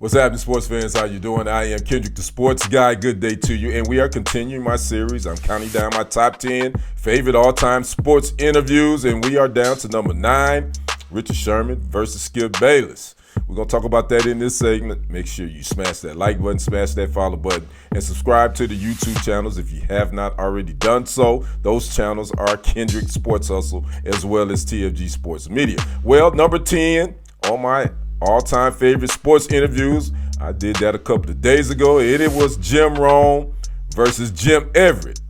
What's happening, sports fans? How you doing? I am Kendrick, the sports guy. Good day to you. And we are continuing my series. I'm counting down my top 10 favorite all-time sports interviews. And we are down to number 9, Richard Sherman versus Skip Bayless. We're going to talk about that in this segment. Make sure you smash that like button, smash that follow button, and subscribe to the YouTube channels if you have not already done so. Those channels are Kendrick Sports Hustle as well as TFG Sports Media. Well, number 10 on my all-time favorite sports interviews. I did that a couple of days ago. It was Jim Rome versus Jim Everett.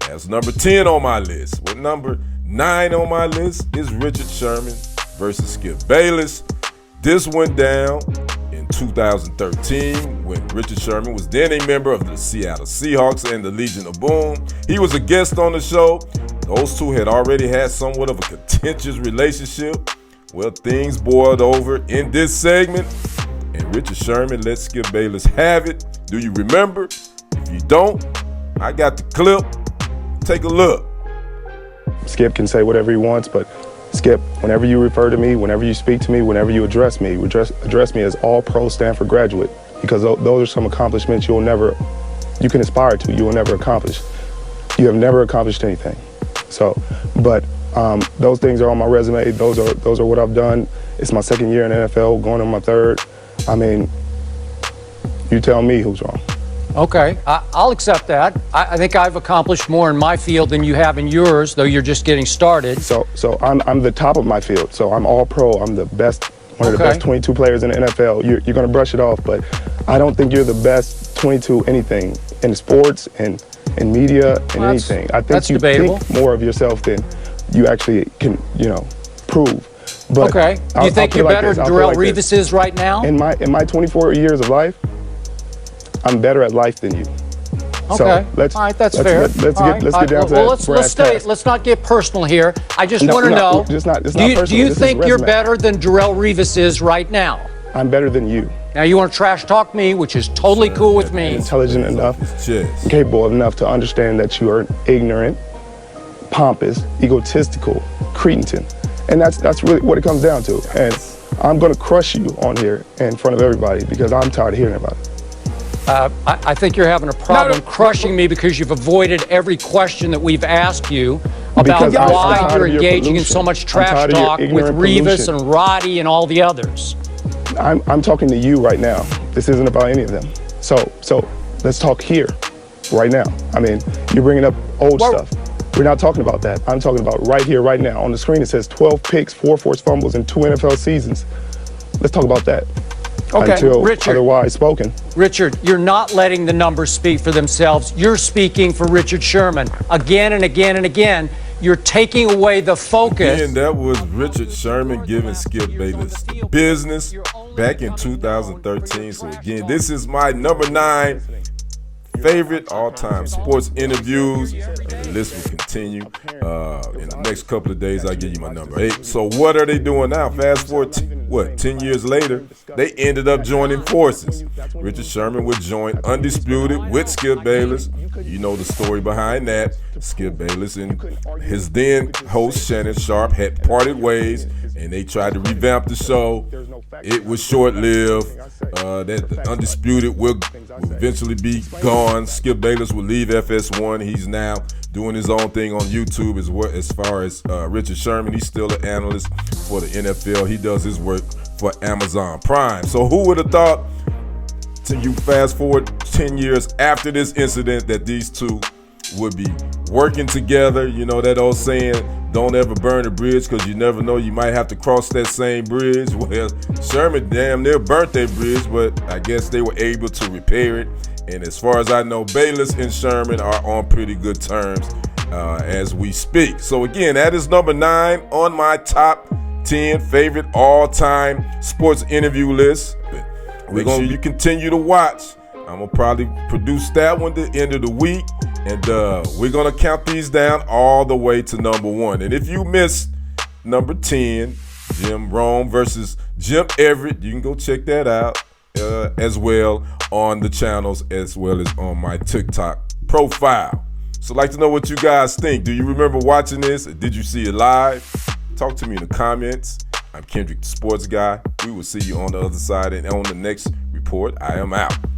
That's number 10 on my list. Well, number 9 on my list is Richard Sherman versus Skip Bayless. This went down in 2013 when Richard Sherman was then a member of the Seattle Seahawks and the Legion of Boom. He was a guest on the show. Those two had already had somewhat of a contentious relationship. Well, things boiled over in this segment, and Richard Sherman let Skip Bayless have it. Do you remember? If you don't, I got the clip. Take a look. Skip can say whatever he wants, but Skip, whenever you refer to me, whenever you speak to me, whenever you address me as all-pro Stanford graduate, because those are some accomplishments you can aspire to, you will never accomplish. You have never accomplished anything. So, but those things are on my resume. Those are what I've done. It's my second year in the NFL, going on my third. I mean, you tell me who's wrong. Okay, I'll accept that. I think I've accomplished more in my field than you have in yours, though you're just getting started. So I'm the top of my field. So I'm all pro. I'm the best, one of the best 22 players in the NFL. You're going to brush it off, but I don't think you're the best 22 anything in sports and in media and anything. I think you think more of yourself than you actually can, prove. But okay. Do you think you're better than Darrelle Revis is right now? In my 24 years of life, I'm better at life than you. Okay. So all right, that's fair. Let's get down to that. Let's not get personal here. I just want to know. Do you think you're better than Darrelle Revis is right now? I'm better than you. Now you want to trash talk me, which is totally cool with me. Intelligent enough, capable enough to understand that you are ignorant, pompous, egotistical, cretin. And that's really what it comes down to. And I'm going to crush you on here in front of everybody because I'm tired of hearing about it. I think you're having a problem crushing me because you've avoided every question that we've asked you about why you're engaging in so much trash talk with Revis and Roddy and all the others. I'm talking to you right now. This isn't about any of them. So let's talk here, right now. I mean, you're bringing up old stuff. We're not talking about that. I'm talking about right here, right now. On the screen, it says 12 picks, 4 forced fumbles, and 2 NFL seasons. Let's talk about that. Okay, until Richard, otherwise spoken. Richard, you're not letting the numbers speak for themselves. You're speaking for Richard Sherman again and again and again. You're taking away the focus. And that was Richard Sherman giving Skip Bayless business back in 2013. So again, this is my number 9 favorite all-time sports interviews. The list will continue. In the next couple of days, I'll give you my number 8. So what are they doing now? Fast forward, 10 years later, they ended up joining forces. Richard Sherman would join Undisputed with Skip Bayless. You know the story behind that. Skip Bayless and his then host Shannon Sharp had parted ways, and they tried to revamp the show. It was short-lived. That the Undisputed will eventually be gone. Skip Bayless will leave FS1. He's now doing his own thing on YouTube as far as Richard Sherman. He's still an analyst for the NFL. He does his work for Amazon Prime. So who would have thought, you fast forward 10 years after this incident, that these two would be working together? You know that old saying, don't ever burn a bridge because you never know, you might have to cross that same bridge. Well, Sherman damn near burnt that bridge, but I guess they were able to repair it. And as far as I know, Bayless and Sherman are on pretty good terms as we speak. So again, that is number 9 on my top 10 favorite all-time sports interview list. Make sure you continue to watch. I'm going to probably produce that one at the end of the week. And we're going to count these down all the way to number 1. And if you missed number 10, Jim Rome versus Jim Everett, you can go check that out as well on the channels as well as on my TikTok profile. So I'd like to know what you guys think. Do you remember watching this? Or did you see it live? Talk to me in the comments. I'm Kendrick, the sports guy. We will see you on the other side and on the next report. Report. I am out.